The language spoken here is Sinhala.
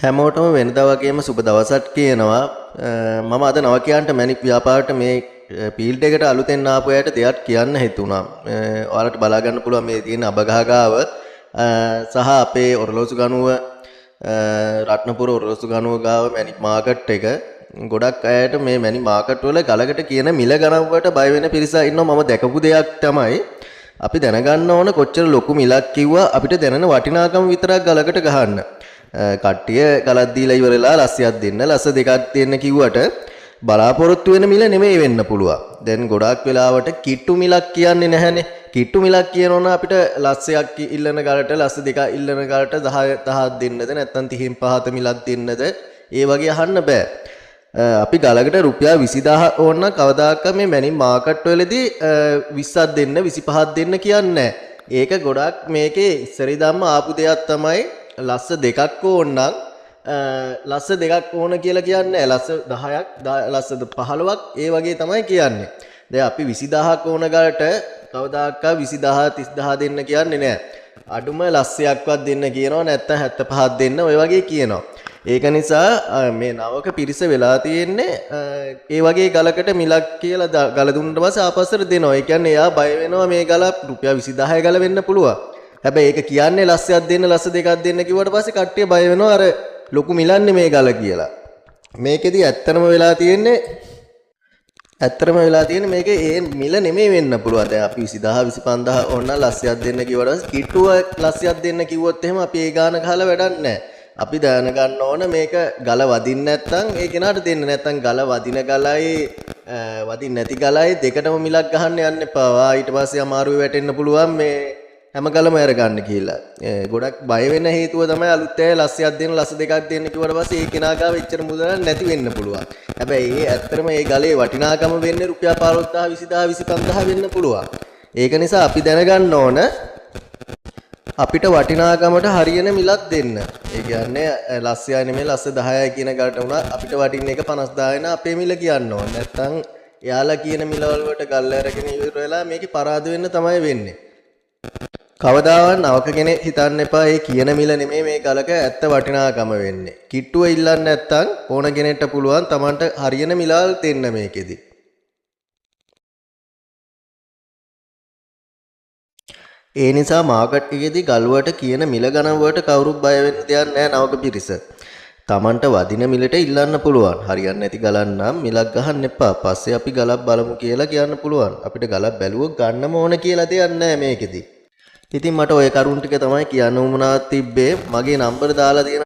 හැමෝටම වෙනදා වගේම සුබ දවසක් කියනවා. මම අද නවකයන්ට මැණික් ව්‍යාපාරයට මේ ෆීල්ඩ් එකට අලුතෙන් ආපු අයට දෙයක් කියන්න හිතුණා. ඔයාලට බලා ගන්න පුළුවන් මේ තියෙන අබගහ ගාව සහ අපේ ඔරලෝසු ගනුව රත්නපුර ඔරලෝසු ගනුව ගාව මැණික් මාකට් එක. ගොඩක් අයට මේ මැණික් මාකට් වල ගලකට කියන මිල ගණන් වලට බය වෙන පිරිස ඉන්නවා. මම දැකපු දෙයක් තමයි අපි දැනගන්න ඕන කොච්චර ලොකු මිලක් කිව්වා අපිට දැනෙන වටිනාකම විතරක් ගලකට ගහන්න. කට්ටිය ගලක් දීලා ඉවරලා ලස්සයක් දෙන්න ලස්ස දෙකක් දෙන්න කිව්වට බලාපොරොත්තු වෙන මිල නෙමෙයි වෙන්න පුළුවන්. දැන් ගොඩාක් වෙලාවට කිට්ටු මිලක් කියන්නේ නැහැනේ. කිට්ටු මිලක් කියනවනම් අපිට ලස්සයක් ඉල්ලන ගලට ලස්ස දෙකක් ඉල්ලන ගලට 10ක් දෙන්නද නැත්නම් 30න් 5ත මිලක් දෙන්නද ඒ වගේ අහන්න බෑ. අපි ගලකට රුපියල් 20000 ඕන නම් කවදාකවත් මේ මැණික් මාකට් වලදී 20ක් දෙන්න 25ක් දෙන්න කියන්නේ නැහැ. ඒක ගොඩක් මේකේ ඉස්සරින්දම ආපු දෙයක් තමයි ලස්ස දෙකක් ඕන නම් ලස්ස දෙකක් ඕන කියලා කියන්නේ ලස්ස 10ක් ලස්ස 15ක් ඒ වගේ තමයි කියන්නේ. දැන් අපි 20000ක් ඕන ගලට කවදාකවත් 20000 30000 දෙන්න කියන්නේ නැහැ. අඩුම ලස්සයක්වත් දෙන්න කියනවා නැත්නම් 75ක් දෙන්න ඔය වගේ කියනවා. ඒක නිසා මේ නවක පිරිස වෙලා තියෙන්නේ ඒ වගේ ගලකට මිලක් කියලා ගල දුන්නාට පස්සේ ආපස්සට දෙනවා. ඒ කියන්නේ එයා බය වෙනවා මේ ගල රුපියල් 20000 ගල වෙන්න පුළුවන්. හැබැයි ඒක කියන්නේ ලස්සයක් දෙන්න ලස්ස දෙකක් දෙන්න කිව්වට පස්සේ කට්ටිය බය වෙනවා අර ලොකු මිලන්නේ මේ ගල කියලා. මේකෙදි ඇත්තම වෙලා තියෙන්නේ මේකේ ඒ මිල නෙමෙයි වෙන්න පුළුවන්. දැන් අපි 20000 25000 ඕන නම් ලස්සයක් දෙන්න කිව්වට පස්සේ කිට්ටුව ලස්සයක් දෙන්න කිව්වොත් එහෙම අපි ඒ ගාන ගහලා වැඩක් නැහැ. අපි දැනගන්න ඕන මේක ගල වදින්න නැත්නම් ඒ කෙනාට දෙන්න නැත්නම් ගල වදින ගලයි වදින්න නැති ගලයි දෙකටම මිලක් ගහන්න යන්න එපා. ඊට පස්සේ අමාරුවේ වැටෙන්න පුළුවන් මේ හැම ගලම අරගන්න කියලා. ගොඩක් බය වෙන හේතුව තමයි අලුත් අය ලස්සයක් දෙන්න ලස්ස දෙකක් දෙන්න කිව්වට පස්සේ ඒ කෙනා ගාව එච්චර මුදලක් නැති වෙන්න පුළුවන්. හැබැයි ඒ ඇත්තටම ඒ ගලේ වටිනාකම වෙන්නේ රුපියල් 15000 20000 25000 වෙන්න පුළුවන්. ඒක නිසා අපි දැනගන්න ඕන අපිට වටිනාකමට හරියන මිලක් දෙන්න. ඒ කියන්නේ ලස්සයයි නෙමෙයි ලස්ස 10යි කියන ගලට උනා අපිට වටින්න එක 50000 න අපේ මිල කියන්න ඕන. නැත්තම් එයාලා කියන මිලවල වලට ගල් අරගෙන ඉවර වෙලා මේකේ පරාද වෙන්න තමයි වෙන්නේ. කවදාවත් නවක කෙනෙක් හිතන්න එපා මේ කියන මිල නෙමෙයි මේ ගලක ඇත්ත වටිනාකම වෙන්නේ. කිට්ටුව ඉල්ලන්න නැත්තම් ඕන කෙනෙක්ට පුළුවන් Tamanට හරියන මිලවල් දෙන්න මේකෙදි. ඒ නිසා මාකට් එකේදී ගල්වට කියන මිල ගණන් වලට කවුරුත් බය වෙන්න දෙයක් නැහැ නවක පිරිස. Tamanට වදින මිලට ඉල්ලන්න පුළුවන්. හරියන්නේ නැති ගලන් නම් මිලක් ගහන්න එපා. පස්සේ අපි ගලක් බලමු කියලා කියන්න පුළුවන්. අපිට ගලක් බැලුවොත් ගන්නම ඕන කියලා දෙයක් නැහැ මේකෙදි. ඉතින් මට ওই කරුණ ටික තමයි කියන්න උවමනාවක් තිබ්බේ. මගේ නම්බර දාලා තියෙන